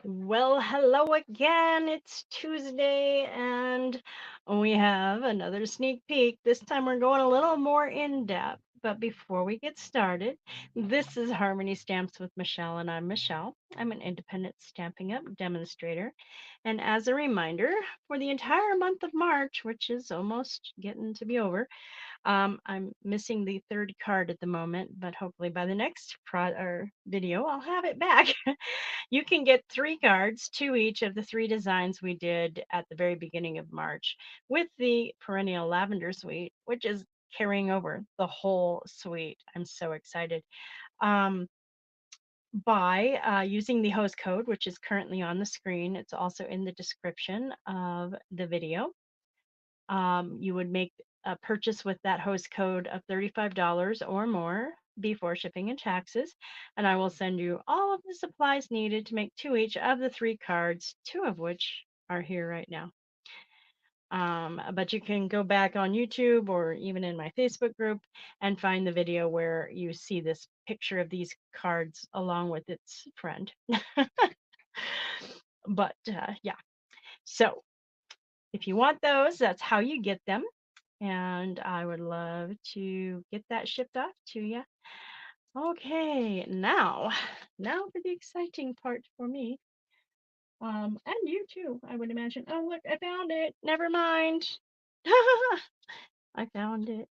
Well, hello again. It's Tuesday, and we have another sneak peek. This time we're going a little more in depth. But before we get started, this is Harmony Stamps with Michelle, and I'm Michelle. I'm an independent Stamping Up demonstrator. And as a reminder, for the entire month of March, which is almost getting to be over, I'm missing the third card at the moment, but hopefully by the next video, I'll have it back. You can get 3 cards, 2 each of the 3 designs we did at the very beginning of March with the Perennial Lavender Suite, which is carrying over the whole suite. I'm so excited. Um, by using the host code, which is currently on the screen, it's also in the description of the video. You would make a purchase with that host code of $35 or more before shipping and taxes, and I will send you all of the supplies needed to make 2 each of the 3 cards, 2 of which are here right now. But you can go back on YouTube or even in my Facebook group and find the video where you see this picture of these cards along with its friend. But yeah, so if you want those, that's how you get them. And I would love to get that shipped off to you. Okay, now for the exciting part for me. And you too, I would imagine. Oh, look, I found it. Never mind. I found it,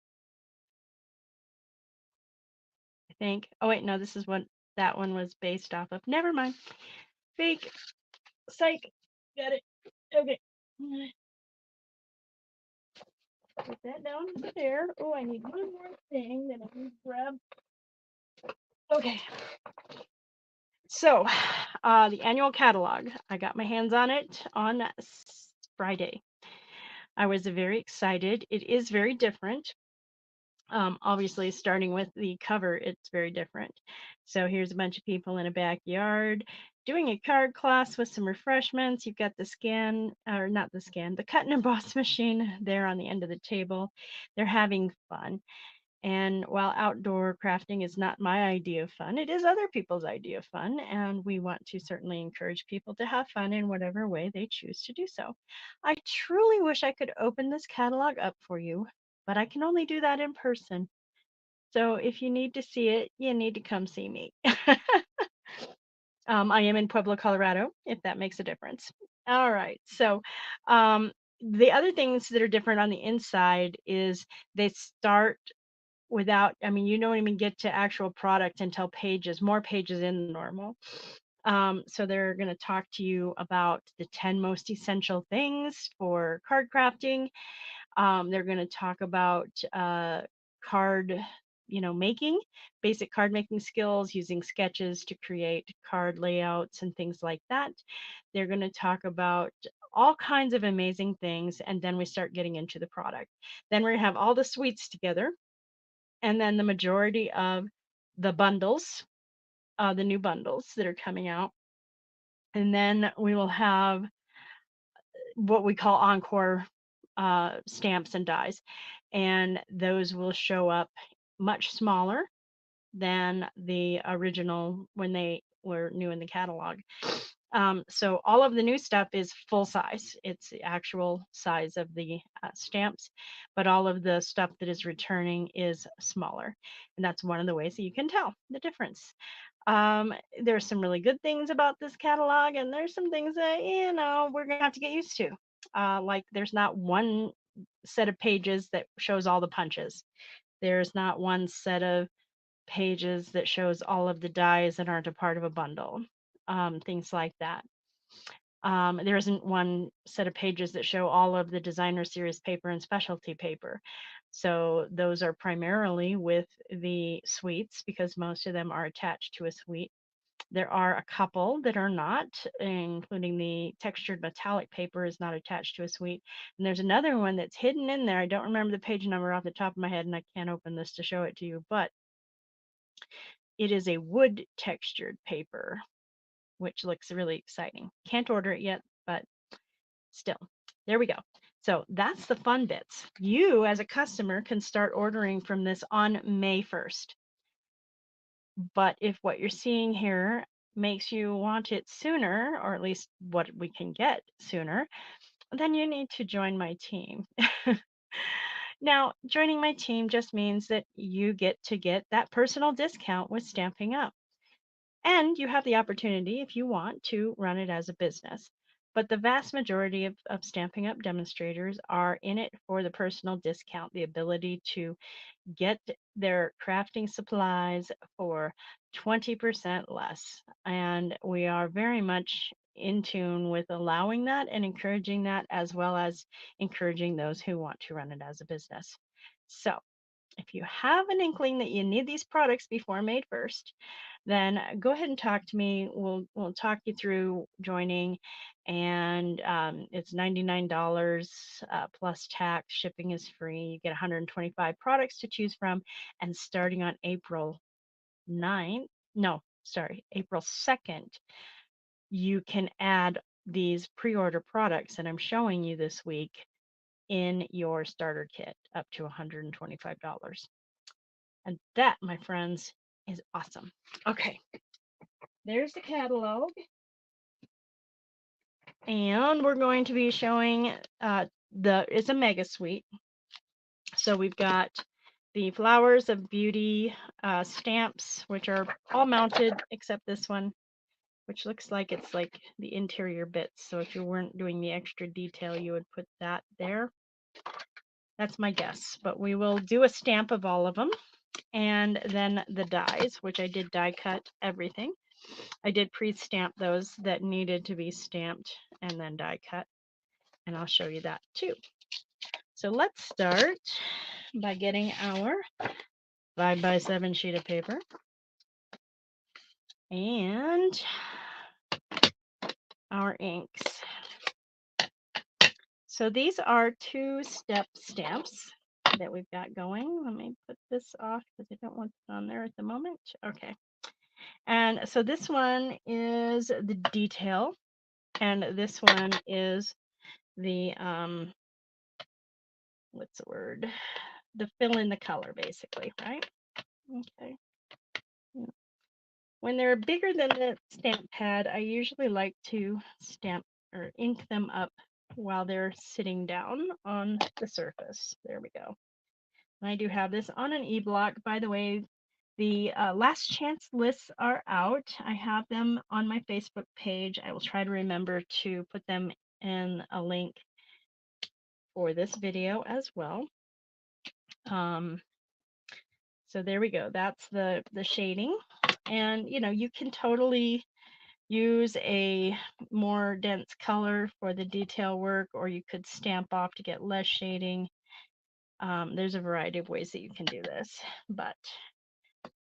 I think. Oh, wait, no, this is what that one was based off of. Never mind. Fake. Psych. Got it. Okay. Put that down there. Oh, I need one more thing that I need to grab. Okay. So, the annual catalog, I got my hands on it on Friday. I was very excited. It is very different. Obviously, starting with the cover, it's very different. So, here's a bunch of people in a backyard doing a card class with some refreshments. You've got the scan, or not the scan, the cut and emboss machine there on the end of the table. They're having fun. And while outdoor crafting is not my idea of fun, it is other people's idea of fun. And we want to certainly encourage people to have fun in whatever way they choose to do so. I truly wish I could open this catalog up for you, but I can only do that in person. So if you need to see it, you need to come see me. I am in Pueblo, Colorado, if that makes a difference. All right. So the other things that are different on the inside is they start without, I mean, you don't even get to actual product until more pages in than normal. So they're going to talk to you about the 10 most essential things for card crafting. They're going to talk about card, making, basic card making skills, using sketches to create card layouts and things like that. They're going to talk about all kinds of amazing things, and then we start getting into the product. Then we're going to have all the suites together, and then the majority of the bundles, the new bundles that are coming out. And then we will have what we call encore stamps and dies. And those will show up much smaller than the original when they were new in the catalog. So all of the new stuff is full size. It's the actual size of the stamps, but all of the stuff that is returning is smaller. And that's one of the ways that you can tell the difference. There's some really good things about this catalog, and there's some things that, we're going to have to get used to. Like there's not one set of pages that shows all the punches. There's not one set of pages that shows all of the dies that aren't a part of a bundle, things like that. There isn't one set of pages that show all of the designer series paper and specialty paper. So those are primarily with the suites because most of them are attached to a suite. There are a couple that are not, including the textured metallic paper is not attached to a suite. And there's another one that's hidden in there. I don't remember the page number off the top of my head, and I can't open this to show it to you, but it is a wood textured paper, which looks really exciting. Can't order it yet, but still, there we go. So that's the fun bits. You, as a customer, can start ordering from this on May 1st. But if what you're seeing here makes you want it sooner, or at least what we can get sooner, then you need to join my team. Now, joining my team just means that you get to get that personal discount with Stamping Up. And you have the opportunity, if you want, to run it as a business. But the vast majority of Stamping Up demonstrators are in it for the personal discount, the ability to get their crafting supplies for 20% less. And we are very much in tune with allowing that and encouraging that, as well as encouraging those who want to run it as a business. So, if you have an inkling that you need these products before May 1st, then go ahead and talk to me. We'll talk you through joining, and it's $99 plus tax. Shipping is free. You get 125 products to choose from, and starting on April 9th, no, sorry, April 2nd, you can add these pre-order products that I'm showing you this week in your starter kit up to $125. And that, my friends, is awesome. Okay, there's the catalog. And we're going to be showing it's a mega suite. So we've got the Flowers of Beauty stamps, which are all mounted except this one, which looks like it's like the interior bits. So if you weren't doing the extra detail, you would put that there. That's my guess, but we will do a stamp of all of them. And then the dies, which I did die cut everything. I did pre-stamp those that needed to be stamped and then die cut, and I'll show you that too. So let's start by getting our 5x7 sheet of paper and our inks. So these are 2-step stamps that we've got going. Let me put this off because I don't want it on there at the moment. Okay. And so this one is the detail, and this one is the what's the word? The fill in the color, basically, right? Okay. When they're bigger than the stamp pad, I usually like to stamp or ink them up while they're sitting down on the surface. There we go. And I do have this on an e-block. By the way, the last chance lists are out. I have them on my Facebook page. I will try to remember to put them in a link for this video as well. So there we go. That's the shading. And you can totally use a more dense color for the detail work, or you could stamp off to get less shading. There's a variety of ways that you can do this, but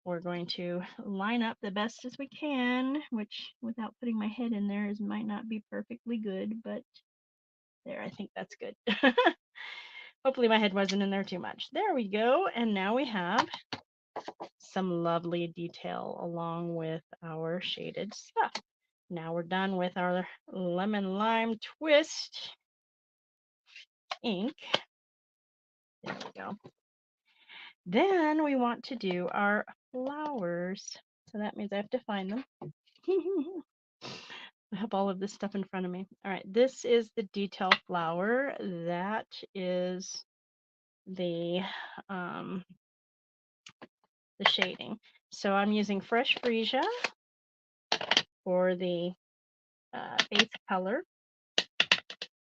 we're going to line up the best as we can, which without putting my head in there might not be perfectly good, but there, I think that's good. Hopefully my head wasn't in there too much. There we go. And now we have some lovely detail along with our shaded stuff. Now we're done with our lemon lime twist ink. There we go. Then we want to do our flowers. So that means I have to find them. I have all of this stuff in front of me. All right, this is the detail flower. That is the shading. So I'm using fresh freesia for the base color.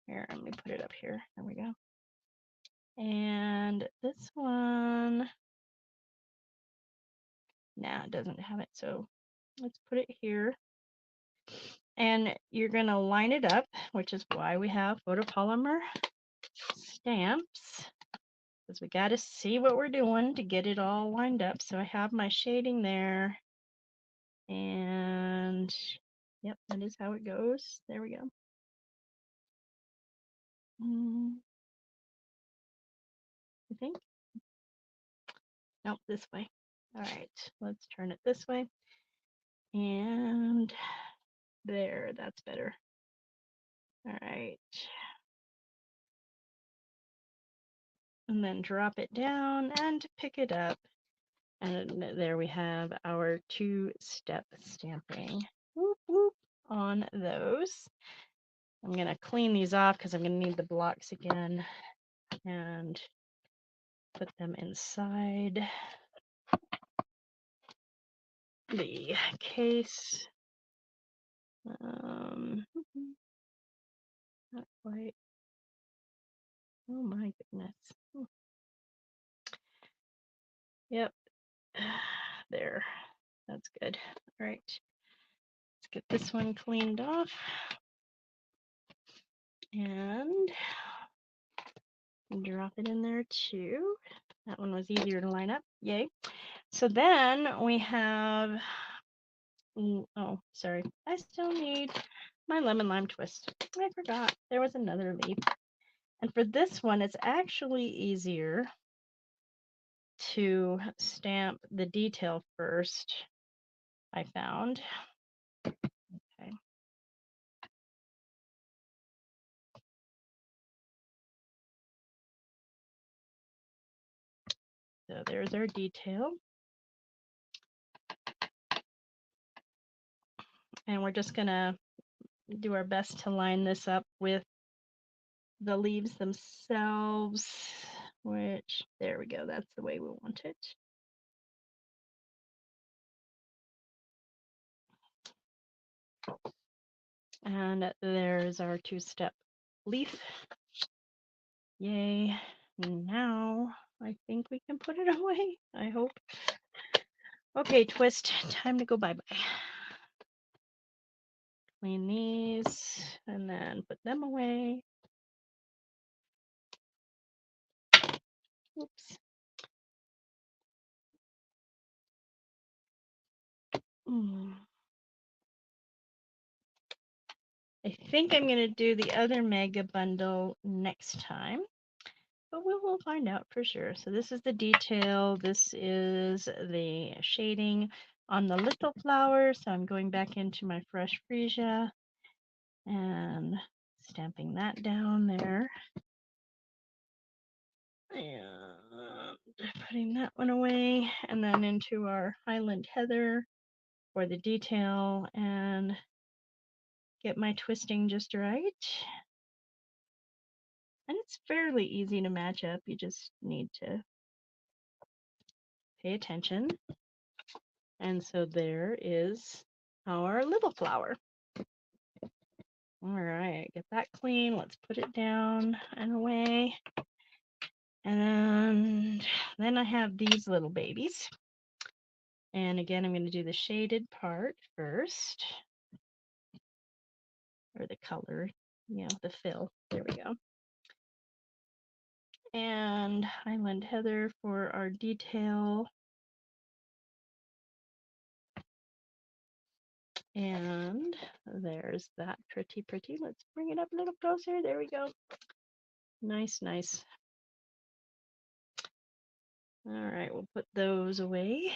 Here, let me put it up here. There we go. And this one, nah, it doesn't have it. So let's put it here. And you're going to line it up, which is why we have photopolymer stamps, because we got to see what we're doing to get it all lined up. So I have my shading there. And yep, that is how it goes. There we go. I think. Nope, this way. All right, let's turn it this way. And there, that's better. All right. And then drop it down and pick it up. And there we have our 2-step stamping. on those. I'm going to clean these off because I'm going to need the blocks again and put them inside the case. Not quite. Oh my goodness. Yep. There. That's good. All right. Let's get this one cleaned off. And drop it in there too. That one was easier to line up. Yay. So then we have, oh, sorry. I still need my lemon lime twist. I forgot there was another leaf. And for this one, it's actually easier to stamp the detail first, I found. Okay. So there's our detail. And we're just going to do our best to line this up with the leaves themselves, which, there we go, that's the way we want it. And there's our two-step leaf. Yay. Now I think we can put it away, I hope. Okay, twist, time to go bye-bye. Clean these and then put them away. Oops. I think I'm going to do the other mega bundle next time, but we will find out for sure. So this is the detail. This is the shading on the little flower. So I'm going back into my fresh freesia and stamping that down there. And putting that one away, and then into our Highland Heather for the detail and get my twisting just right. And it's fairly easy to match up. You just need to pay attention. And so there is our little flower. All right, get that clean. Let's put it down and away. And then I have these little babies. And again, I'm going to do the shaded part first. Or the color, the fill. There we go. And Highland Heather for our detail. And there's that pretty. Let's bring it up a little closer. There we go. Nice. All right, we'll put those away.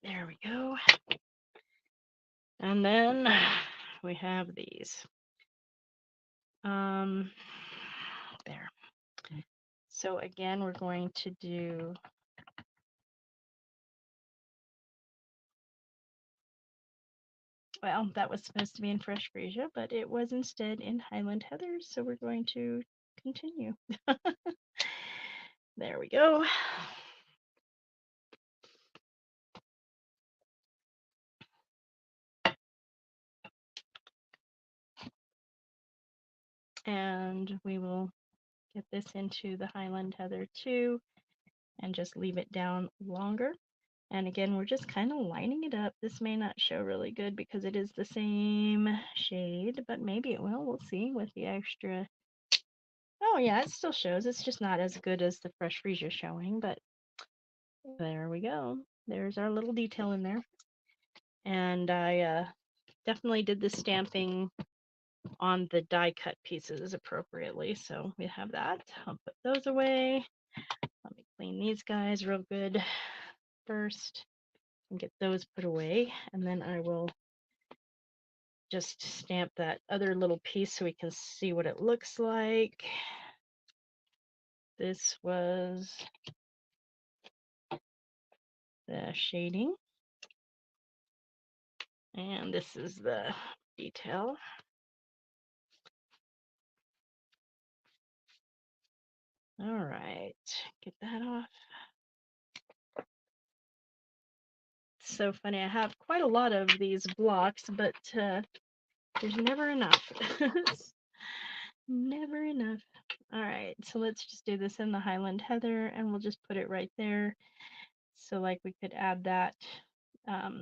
There we go. And then we have these. There. So again, we're going to do well, that was supposed to be in Fresh Freesia, but it was instead in Highland Heather, so we're going to continue. There we go. And we will get this into the Highland Heather too, and just leave it down longer. And again, we're just kind of lining it up. This may not show really good because it is the same shade, but maybe it will. We'll see with the extra. Oh yeah, it still shows. It's just not as good as the Fresh Freesia showing, but there we go. There's our little detail in there. And I definitely did the stamping on the die cut pieces appropriately. So we have that. I'll put those away. Let me clean these guys real good first and get those put away. And then I will just stamp that other little piece so we can see what it looks like. This was the shading. And this is the detail. All right, get that off. So funny, I have quite a lot of these blocks, but there's never enough. Never enough. All right, so let's just do this in the Highland Heather, and we'll just put it right there. So like we could add that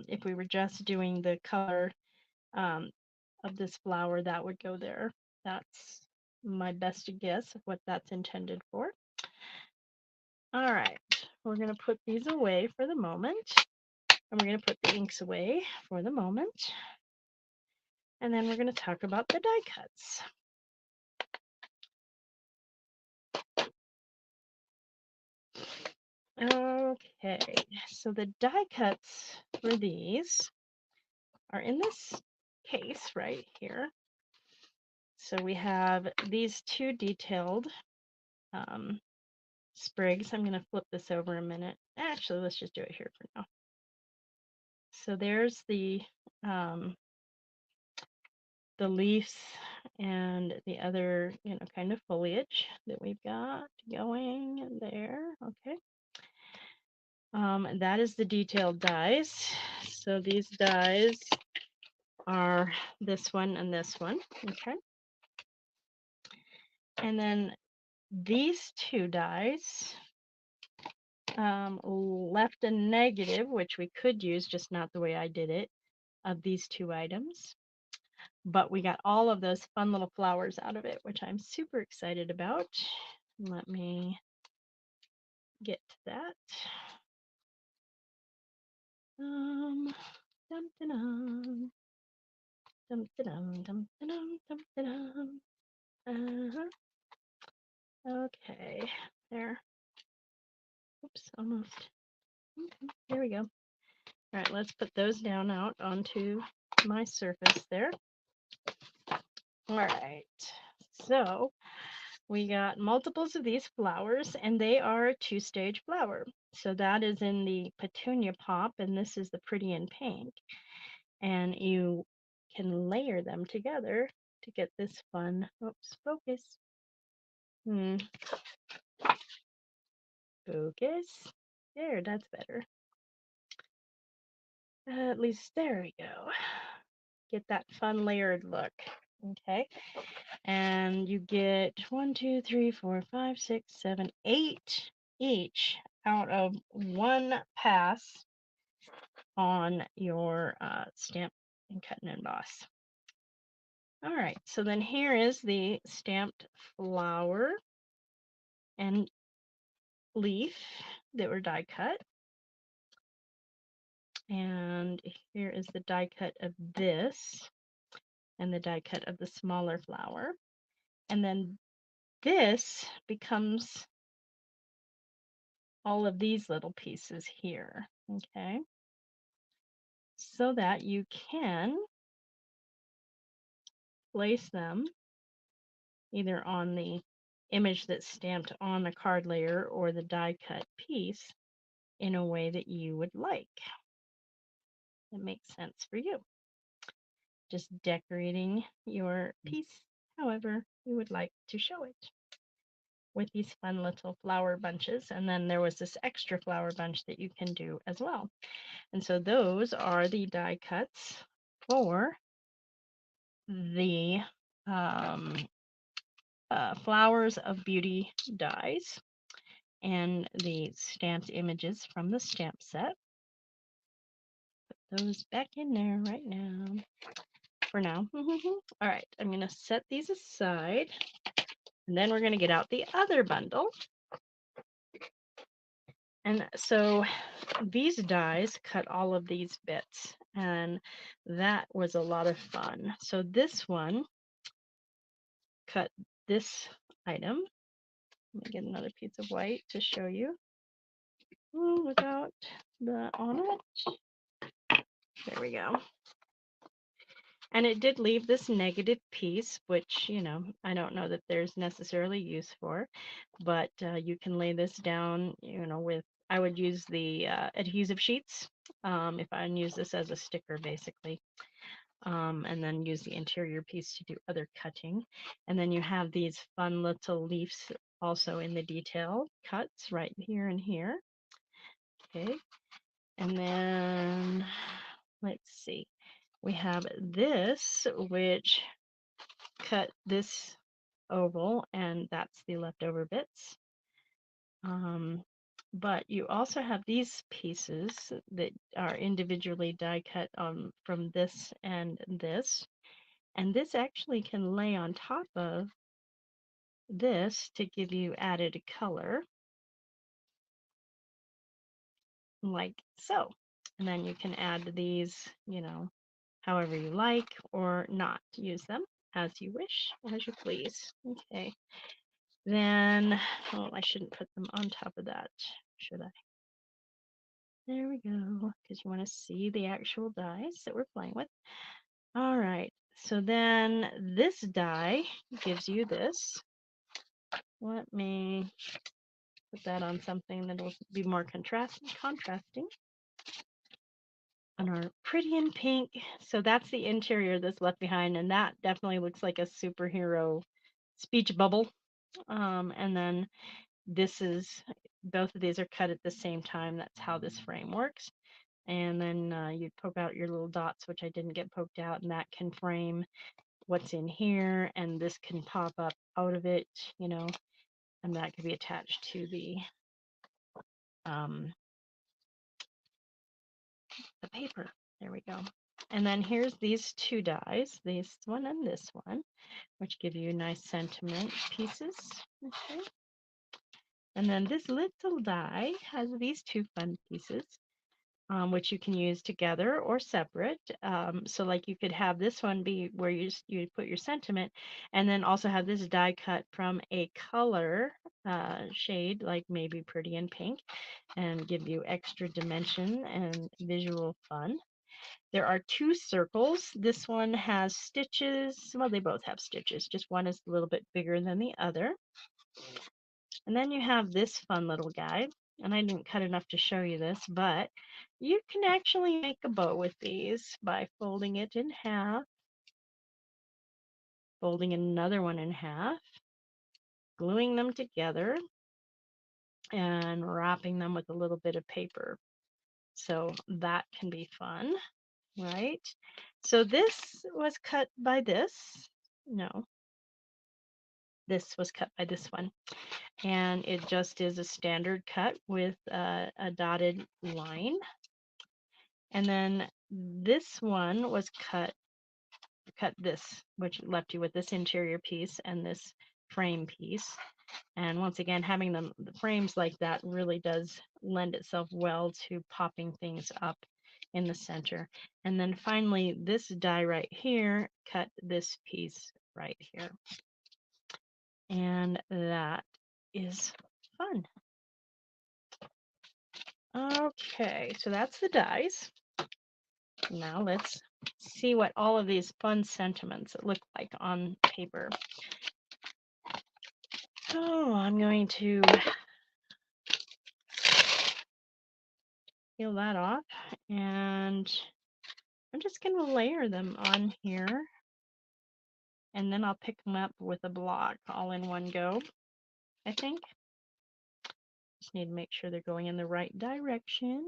if we were just doing the color of this flower, that would go there. That's my best guess of what that's intended for. All right, we're going to put these away for the moment, and we're going to put the inks away for the moment, and then we're going to talk about the die cuts. Okay, so the die cuts for these are in this case right here. So we have these two detailed sprigs. I'm going to flip this over a minute. Actually, let's just do it here for now. So there's the leaves and the other, kind of foliage that we've got going there. Okay. That is the detailed dies. So these dies are this one and this one. Okay. And then these two dies left a negative, which we could use, just not the way I did it, of these two items. But we got all of those fun little flowers out of it, which I'm super excited about. Let me get to that. Dum, dum, dum, dum, dum, dum, dum, dum, dum. Okay, there. Oops, almost. Okay, there we go. All right, let's put those down out onto my surface there. All right, so we got multiples of these flowers, and they are a two-stage flower. So that is in the petunia pop, and this is the pretty in pink. And you can layer them together to get this fun, oops, focus. Focus. There, that's better. At least there we go. Get that fun layered look. Okay. And you get 1, 2, 3, 4, 5, 6, 7, 8 each out of one pass on your stamp and cut and emboss. All right, so then here is the stamped flower and leaf that were die cut. And here is the die cut of this and the die cut of the smaller flower. And then this becomes all of these little pieces here, okay? So that you can place them either on the image that's stamped on the card layer or the die cut piece in a way that you would like. That makes sense for you. Just decorating your piece however you would like to show it with these fun little flower bunches. And then there was this extra flower bunch that you can do as well. And so those are the die cuts for the Flowers of Beauty dies and the stamped images from the stamp set. Put those back in there right now. For now. All right, I'm going to set these aside, and then we're going to get out the other bundle. And so these dies cut all of these bits, and that was a lot of fun. So this one cut this item. Let me get another piece of white to show you. Without the on it. There we go. And it did leave this negative piece, which, I don't know that there's necessarily use for, but you can lay this down, with I would use the adhesive sheets if I use this as a sticker, basically. And then use the interior piece to do other cutting. And then you have these fun little leaves also in the detail cuts right here and here. Okay. And then let's see. We have this, which cut this oval, and that's the leftover bits. But you also have these pieces that are individually die cut from this and this. And this actually can lay on top of this to give you added color, like so. And then you can add these, however you like, or not use them as you wish, as you please. Okay. Then, oh, I shouldn't put them on top of that, should I? There we go, because you want to see the actual dies that we're playing with. All right, so then this die gives you this. Let me put that on something that'll be more contrasting. On our pretty in pink. So that's the interior that's left behind, and that definitely looks like a superhero speech bubble. And then this is, both of these are cut at the same time. That's how this frame works. And then you'd poke out your little dots, which I didn't get poked out, and that can frame what's in here, and this can pop up out of it, and that could be attached to the paper. There we go. And then here's these two dies, this one and this one, which give you nice sentiment pieces. Okay. And then this little die has these two fun pieces, which you can use together or separate. So like you could have this one be where you put your sentiment, and then also have this die cut from a color shade, like maybe pretty in pink, and give you extra dimension and visual fun. There are two circles. This one has stitches. Well, they both have stitches. Just one is a little bit bigger than the other. And then you have this fun little guy. And I didn't cut enough to show you this, but you can actually make a bow with these by folding it in half, folding another one in half, gluing them together, and wrapping them with a little bit of paper. So that can be fun, right? So this was cut by this. No, this was cut by this one. And it just is a standard cut with a dotted line. And then this one was cut this, which left you with this interior piece and this frame piece. And once again, having the frames like that really does lend itself well to popping things up in the center. And then finally, this die right here cut this piece right here. And that is fun. Okay, so that's the dies. Now let's see what all of these fun sentiments look like on paper. So I'm going to peel that off, and I'm just going to layer them on here, and then I'll pick them up with a block all in one go, I think. Just need to make sure they're going in the right direction.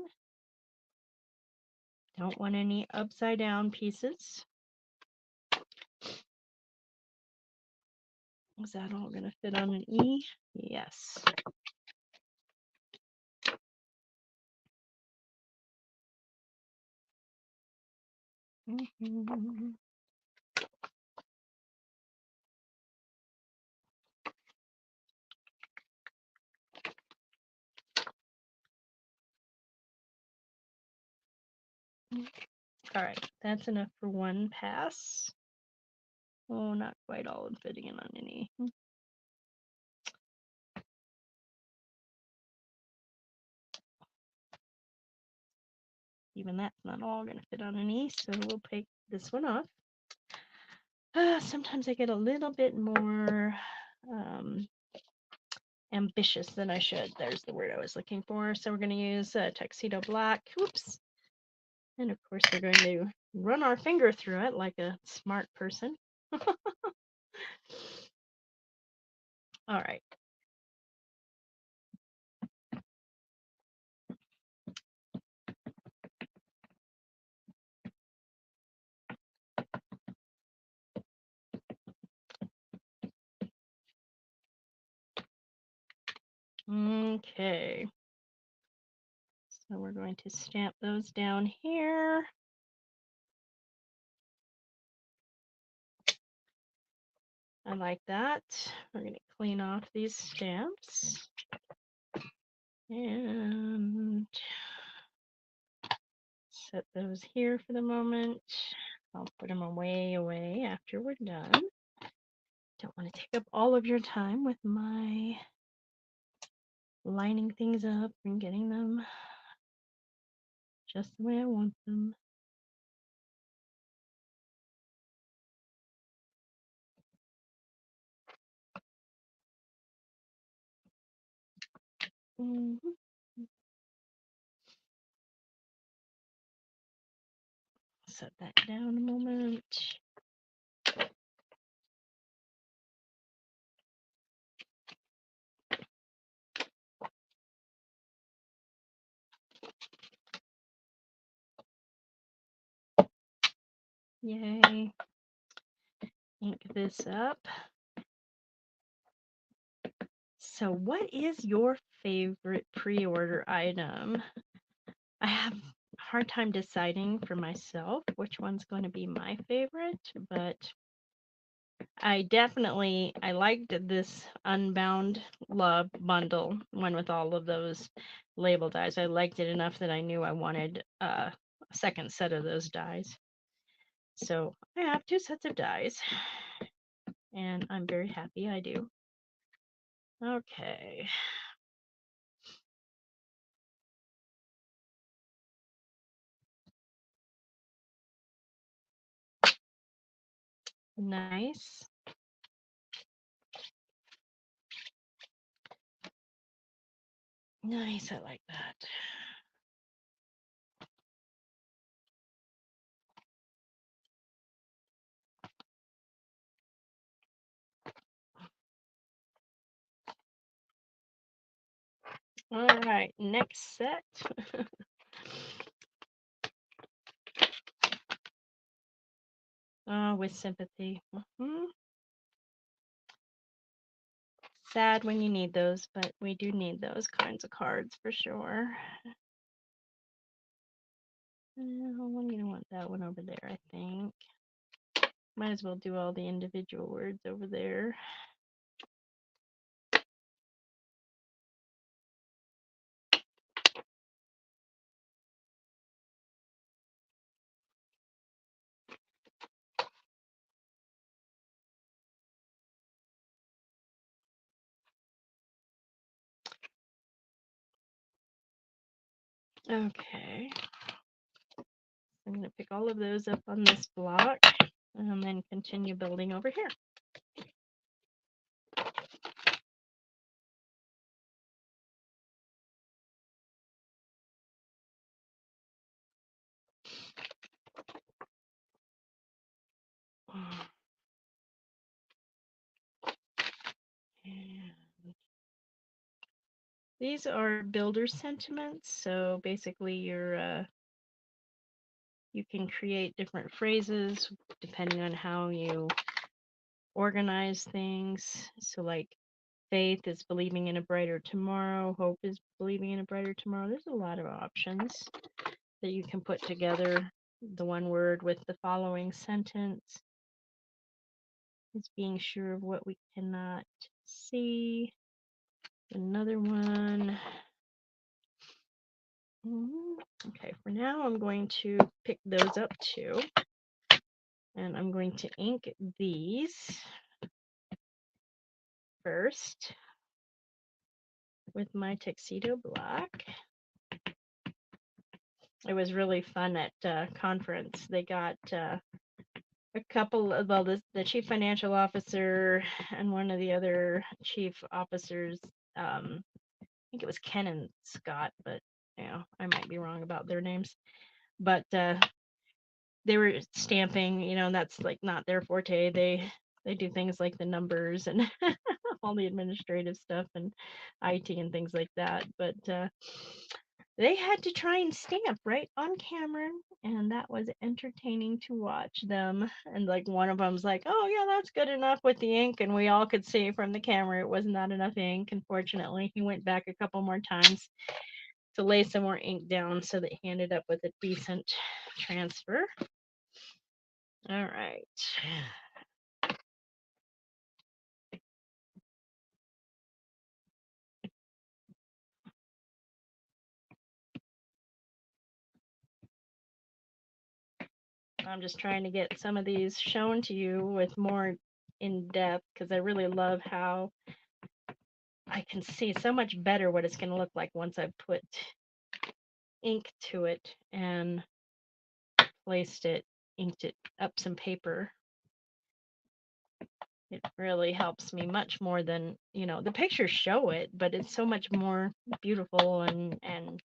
Don't want any upside down pieces. Is that all going to fit on an E? Yes. All right, that's enough for one pass. Oh, not quite all fitting in on any. Even that's not all going to fit on any, so we'll take this one off. Sometimes I get a little bit more ambitious than I should. There's the word I was looking for. So we're going to use tuxedo black. Whoops. And of course, we're going to run our finger through it like a smart person. All right. Okay. So we're going to stamp those down here. I like that. We're going to clean off these stamps. And set those here for the moment. I'll put them away after we're done. Don't want to take up all of your time with my lining things up and getting them just the way I want them. Set that down a moment. Yay. Ink this up. So what is your favorite pre-order item? I have a hard time deciding for myself which one's going to be my favorite, but I liked this Unbound Love bundle, one with all of those label dies. I liked it enough that I knew I wanted a second set of those dies. So I have 2 sets of dies, and I'm very happy I do. Okay. Nice. Nice, I like that. All right, next set. With sympathy. Sad when you need those, but we do need those kinds of cards for sure. I'm going to want that one over there, I think. Might as well do all the individual words over there. Okay. I'm going to pick all of those up on this block and then continue building over here. And these are builder sentiments, so basically you can create different phrases depending on how you organize things. So like faith is believing in a brighter tomorrow, hope is believing in a brighter tomorrow. There's a lot of options that you can put together. The one word with the following sentence is being sure of what we cannot see. Another one. Okay, for now I'm going to pick those up too. And I'm going to ink these first with my tuxedo black. It was really fun at conference. They got a couple of, well, the chief financial officer and one of the other chief officers I think it was Ken and Scott, but I might be wrong about their names. But they were stamping, and that's like not their forte. They do things like the numbers and all the administrative stuff and IT and things like that. But they had to try and stamp right on camera, and that was entertaining to watch them. And like one of them's like, "Oh yeah, that's good enough with the ink," and we all could see from the camera it was not enough ink. Unfortunately, he went back a couple more times to lay some more ink down so that he ended up with a decent transfer. All right. I'm just trying to get some of these shown to you with more in depth because I really love how I can see so much better what it's going to look like once I put ink to it and inked it up some paper. It really helps me much more than, the pictures show it, but it's so much more beautiful and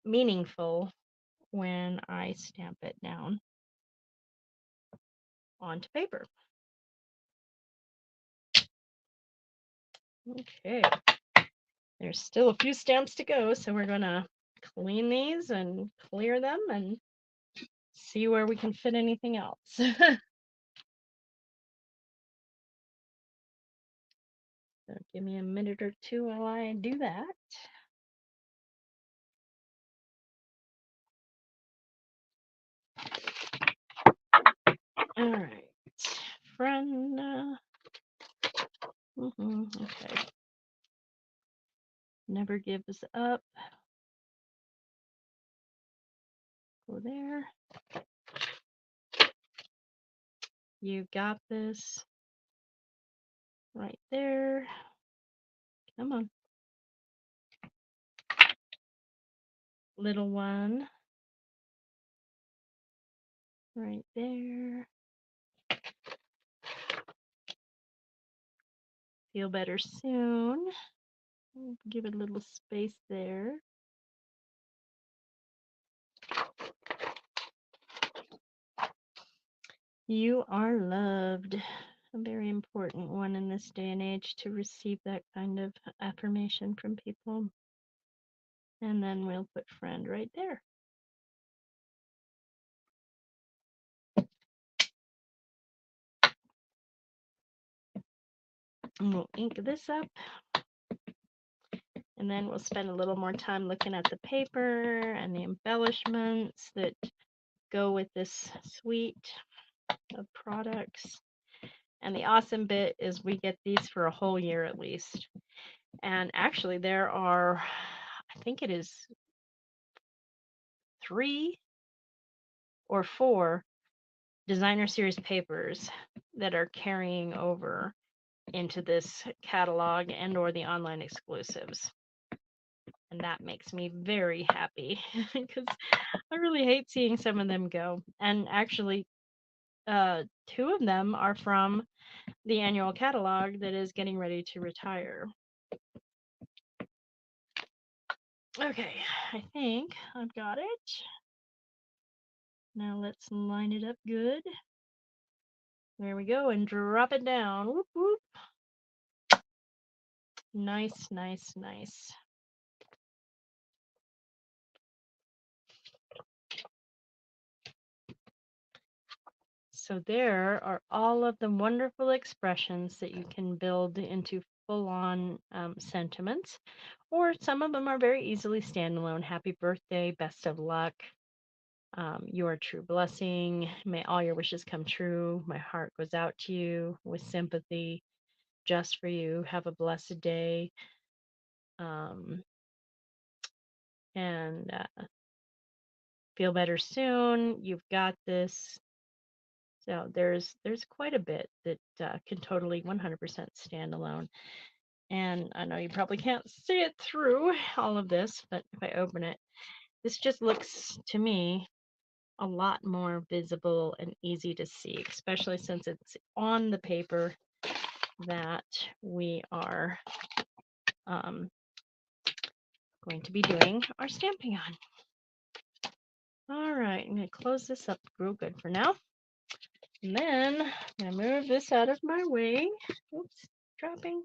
meaningful when I stamp it down onto paper. Okay. There's still a few stamps to go, so we're gonna clean these and clear them and see where we can fit anything else. So give me a minute or two while I do that. All right, friend. Okay. Never gives up. Go there. You got this. Right there. Come on. Little one. Right there. Feel better soon. Give it a little space there. You are loved. A very important one in this day and age to receive that kind of affirmation from people. And then we'll put friend right there. And we'll ink this up. And then we'll spend a little more time looking at the paper and the embellishments that go with this suite of products. And the awesome bit is we get these for a whole year at least. And actually there are, I think it is 3 or 4 designer series papers that are carrying over into this catalog and or the online exclusives. And that makes me very happy because I really hate seeing some of them go. And actually, 2 of them are from the annual catalog that is getting ready to retire. Okay, I think I've got it. Now let's line it up good. There we go, and drop it down. Whoop, whoop. Nice, nice, nice. So there are all of the wonderful expressions that you can build into full-on sentiments, or some of them are very easily standalone. Happy birthday, best of luck, your true blessing, may all your wishes come true, my heart goes out to you with sympathy, just for you, have a blessed day, and feel better soon, you've got this. So there's quite a bit that can totally 100% stand alone. And I know you probably can't see it through all of this, but if I open it, this just looks to me a lot more visible and easy to see, especially since it's on the paper that we are um, going to be doing our stamping on. All right, I'm going to close this up real good for now. And then I'm going to move this out of my way. Oops, dropping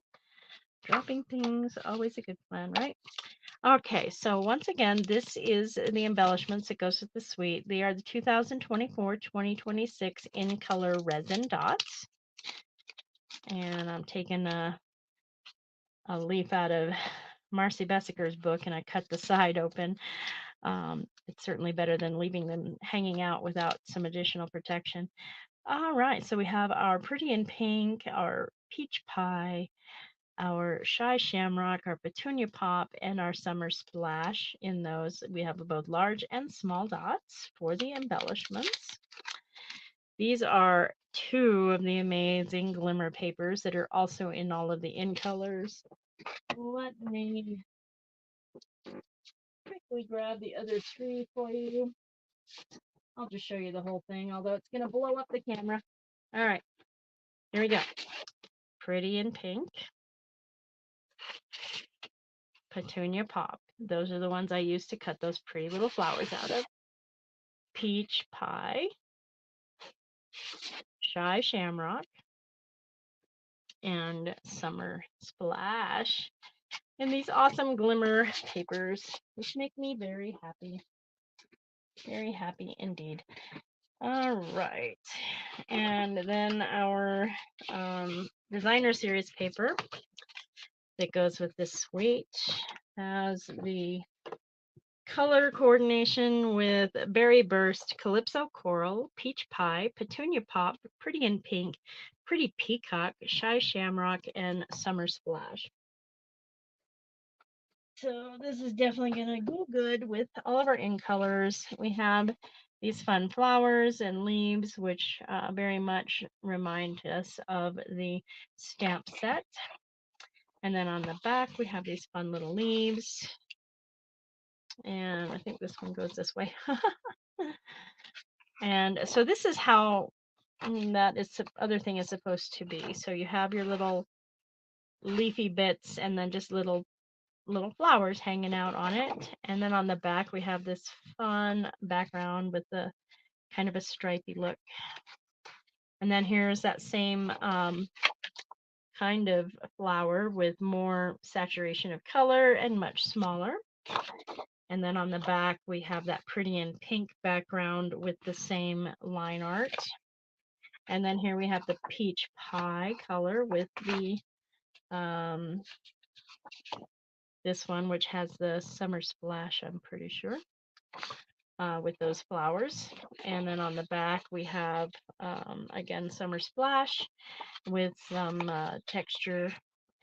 things, always a good plan, right? Okay, so once again, this is the embellishments that goes with the suite. They are the 2024-2026 in color resin dots. And I'm taking a leaf out of Marcy Bessaker's book, and I cut the side open. It's certainly better than leaving them hanging out without some additional protection. All right, so we have our Pretty in Pink, our Peach Pie, our Shy Shamrock, our Petunia Pop, and our Summer Splash. In those, we have both large and small dots for the embellishments. These are two of the amazing glimmer papers that are also in all of the in colors. Let me quickly grab the other three for you. I'll just show you the whole thing, although it's going to blow up the camera. All right, here we go. Pretty in Pink, Petunia Pop. Those are the ones I used to cut those pretty little flowers out of. Peach Pie, Shy Shamrock, and Summer Splash. And these awesome glimmer papers, which make me very happy. Very happy indeed. All right. And then our designer series paper that goes with this suite has the color coordination with Berry Burst, Calypso Coral, Peach Pie, Petunia Pop, Pretty in Pink, Pretty Peacock, Shy Shamrock, and Summer Splash. So this is definitely going to go good with all of our in colors. We have these fun flowers and leaves, which very much remind us of the stamp set. And then on the back, we have these fun little leaves. And I think this one goes this way. And so this is how that is other thing is supposed to be. So you have your little leafy bits and then just little flowers hanging out on it. And then on the back, we have this fun background with the kind of a stripy look. And then here's that same kind of flower with more saturation of color and much smaller. And then on the back, we have that Pretty in Pink background with the same line art. And then here we have the Peach Pie color with the this one, which has the Summer Splash, I'm pretty sure, with those flowers. And then on the back, we have, again, Summer Splash with some texture.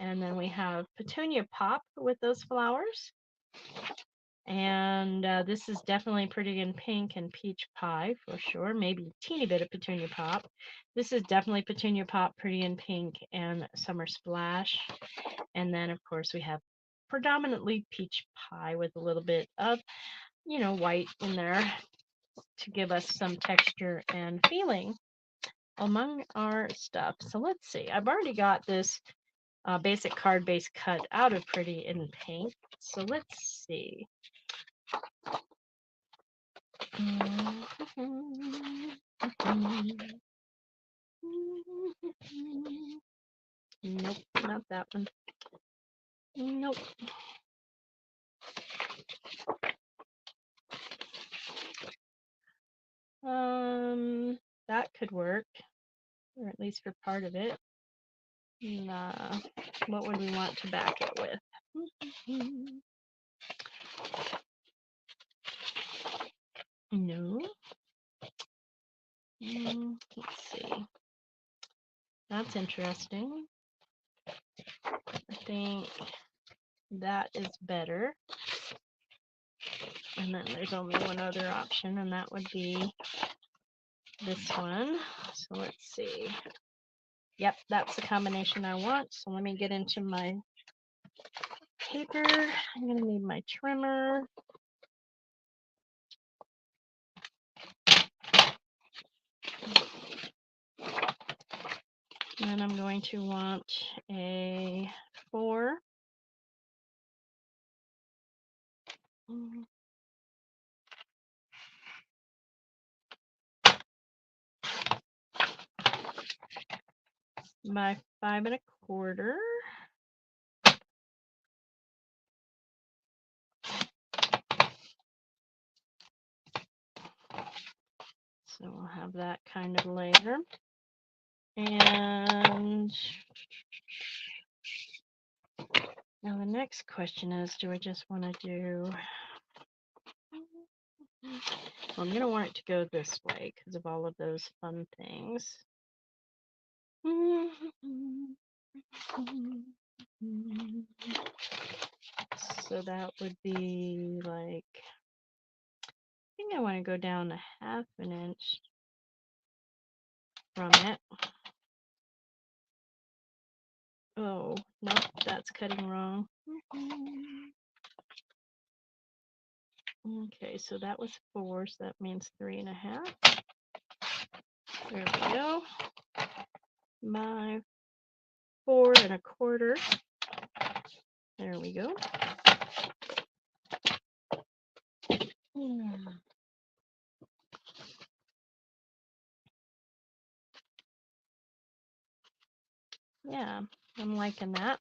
And then we have Petunia Pop with those flowers. And this is definitely Pretty in Pink and Peach Pie for sure. Maybe a teeny bit of Petunia Pop. This is definitely Petunia Pop, Pretty in Pink, and Summer Splash. And then, of course, we have predominantly Peach Pie with a little bit of, white in there to give us some texture and feeling among our stuff. So let's see. I've already got this basic card base cut out of Pretty in Pink. So let's see. Nope, not that one. Nope. That could work, or at least for part of it. What would we want to back it with? No. Let's see. That's interesting. I think that is better. And then there's only one other option, and that would be this one. So let's see. Yep, that's the combination I want. So let me get into my paper. I'm going to need my trimmer. And I'm going to want a 4 by 5 1/4. So we'll have that kind of layer. And now the next question is, do I just want to do... Well, I'm going to want it to go this way because of all of those fun things. So that would be like, I think I want to go down 1/2 inch from it. Oh, nope, that's cutting wrong. Okay, so that was 4, so that means 3 1/2. There we go. My 4 1/4. There we go. Yeah, I'm liking that.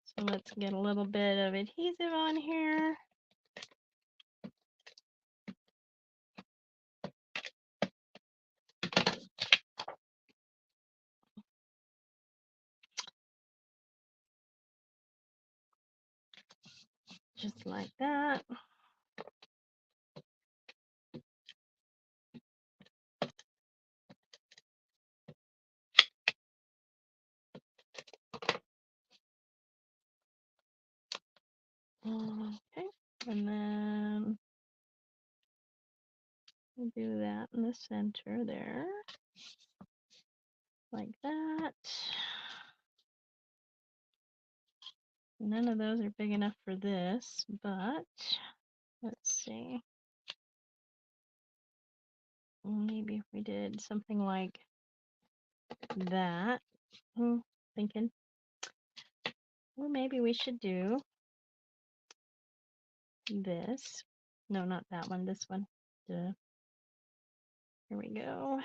So let's get a little bit of adhesive on here. Just like that. Okay, and then we'll do that in the center there, like that. None of those are big enough for this, but let's see. Maybe if we did something like that. Thinking, well, maybe we should do this. No, not that one, this one. Duh. Here we go.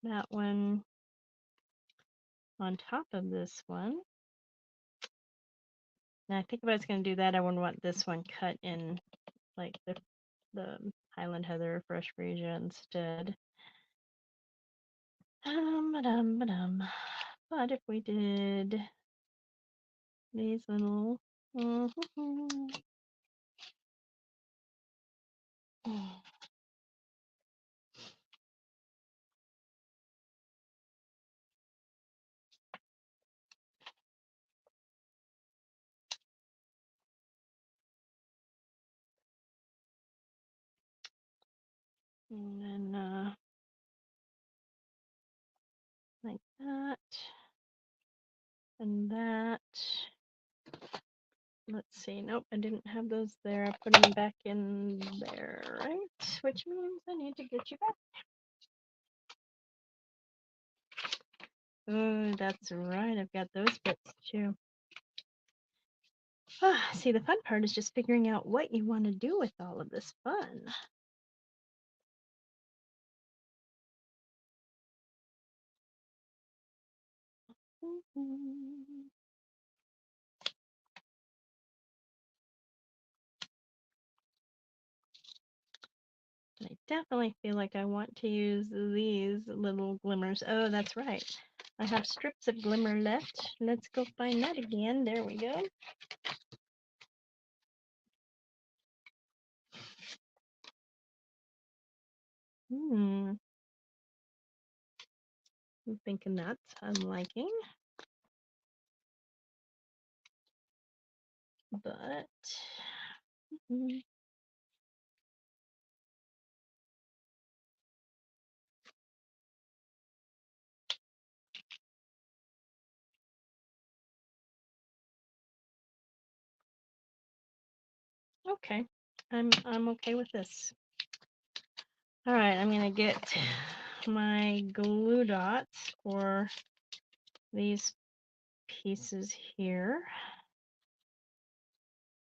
That one on top of this one. Now I think if I was going to do that, I wouldn't want this one cut in like the Highland Heather Fresh Freesia instead. But if we did these little and then like that and that. Let's see. Nope, I didn't have those there. I put them back in there, right? Which means I need to get you back. Oh, that's right. I've got those bits too. See, the fun part is just figuring out what you want to do with all of this fun. I definitely feel like I want to use these little glimmers. Oh, that's right. I have strips of glimmer left. Let's go find that again. There we go. I'm thinking that's I'm liking. But okay. I'm okay with this. All right, I'm gonna get my glue dots for these pieces here.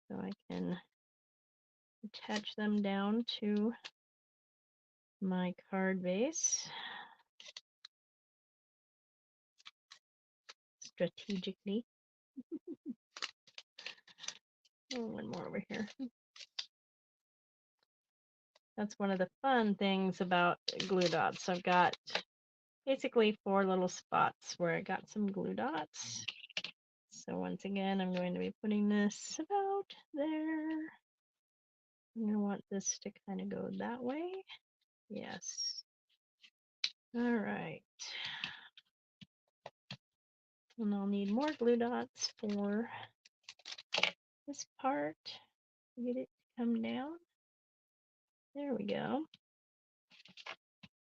So I can attach them down to my card base strategically. Oh, one more over here. That's one of the fun things about glue dots. I've got basically 4 little spots where I got some glue dots. So once again, I'm going to be putting this about there. I'm going to want this to kind of go that way. Yes. All right. And I'll need more glue dots for this part. Get it to come down. There we go.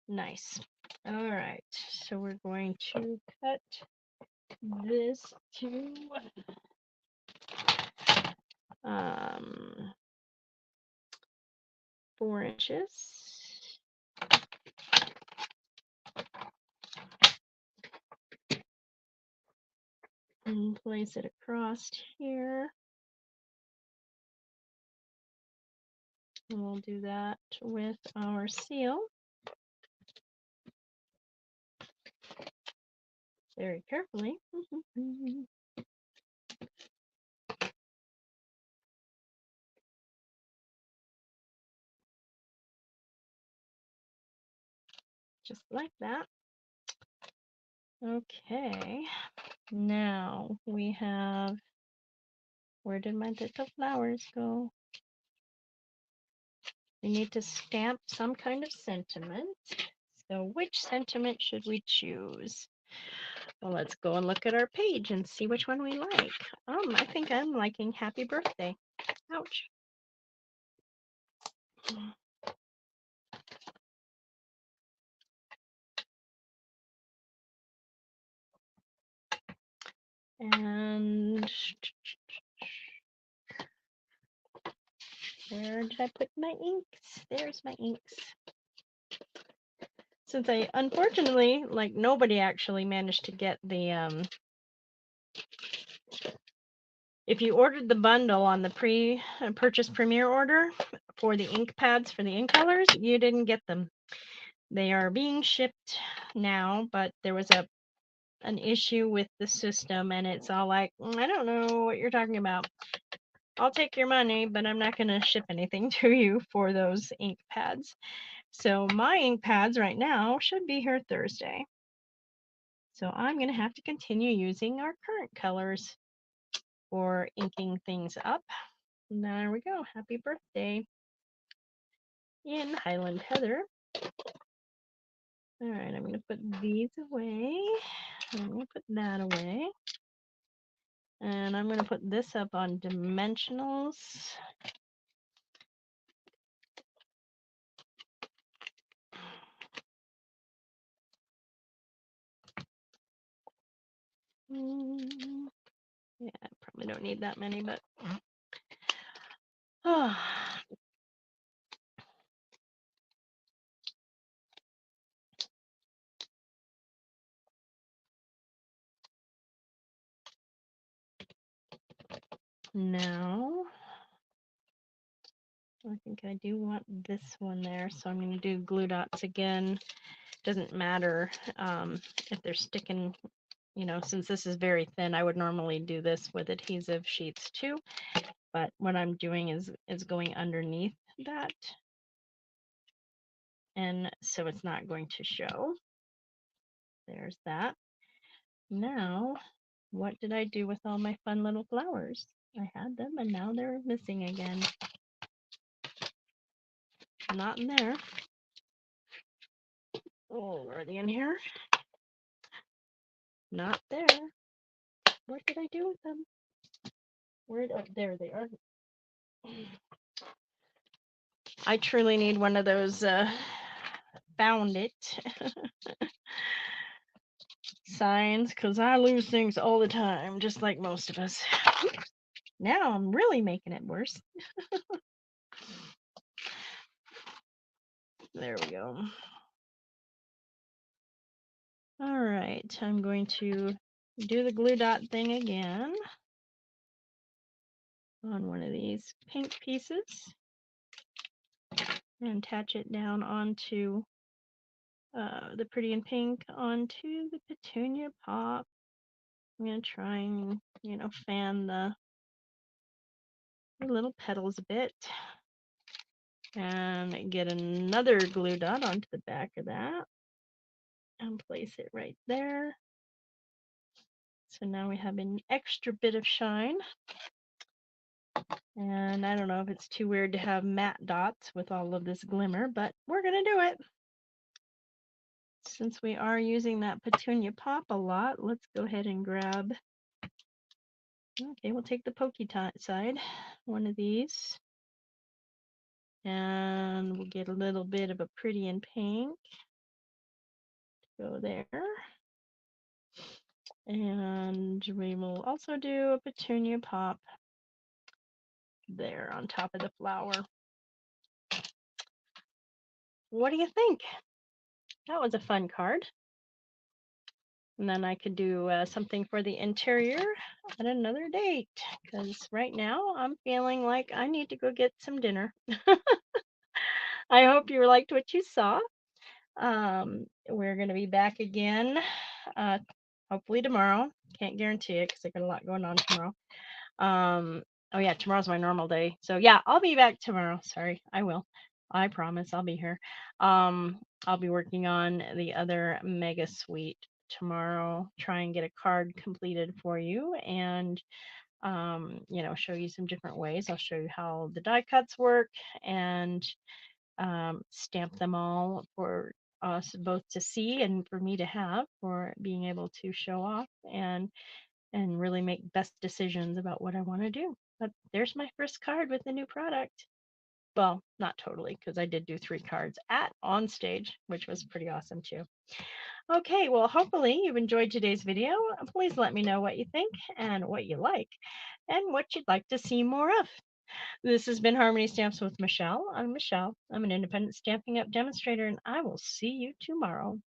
Nice. All right. So we're going to cut this to 4 inches. And place it across here. And we'll do that with our seal. Very carefully. Just like that. Okay. Now we have, where did my little flowers go? We need to stamp some kind of sentiment. So which sentiment should we choose? Well, let's go and look at our page and see which one we like. I think I'm liking happy birthday. Ouch. And where did I put my inks? There's my inks. Since I, unfortunately, like nobody actually managed to get the, if you ordered the bundle on the purchase premiere order for the ink pads for the ink colors, you didn't get them. They are being shipped now, but there was an issue with the system, and it's all like, I don't know what you're talking about. I'll take your money, but I'm not going to ship anything to you for those ink pads. So my ink pads right now should be here Thursday. So I'm going to have to continue using our current colors for inking things up. And there we go. Happy birthday in Highland Heather. All right, I'm going to put these away. I'm going to put that away. And I'm going to put this up on dimensionals. Yeah, I probably don't need that many, but oh. Now I think I do want this one there, so I'm going to do glue dots again. Doesn't matter if they're sticking, you know, since this is very thin, I would normally do this with adhesive sheets too, but what I'm doing is going underneath that, and so it's not going to show. There's that. Now, what did I do with all my fun little flowers? I had them and now they're missing again. Not in there. Oh, are they in here? Not there. What did I do with them? Where? Oh, there they are. I truly need one of those found it signs, because I lose things all the time, just like most of us. Now I'm really making it worse. There we go. All right, I'm going to do the glue dot thing again. on one of these pink pieces and attach it down onto the pretty in pink onto the petunia pop. I'm going to try and, fan the little petals a bit and get another glue dot onto the back of that and place it right there. So now we have an extra bit of shine. And I don't know if it's too weird to have matte dots with all of this glimmer, but we're going to do it. Since we are using that petunia pop a lot, let's go ahead and grab, okay, we'll take the pokey side, one of these, and we'll get a little bit of a pretty in pink, go there, and we will also do a petunia pop there on top of the flower. What do you think? That was a fun card. And then I could do something for the interior at another date, because right now I'm feeling like I need to go get some dinner. I hope you liked what you saw. We're going to be back again, hopefully tomorrow. Can't guarantee it because I got a lot going on tomorrow. Oh yeah, tomorrow's my normal day. So yeah, I'll be back tomorrow. Sorry, I will. I promise I'll be here. I'll be working on the other mega suite tomorrow, try and get a card completed for you and show you some different ways. I'll show you how the die cuts work and stamp them all for us both to see and for me to have for being able to show off and really make best decisions about what I want to do. But there's my first card with the new product. Well, not totally, because I did do 3 cards on stage, which was pretty awesome too. Okay, well, hopefully you've enjoyed today's video. Please let me know what you think and what you like and what you'd like to see more of. This has been Harmony Stamps with Michelle. I'm Michelle. I'm an independent Stampin' Up! Demonstrator, and I will see you tomorrow.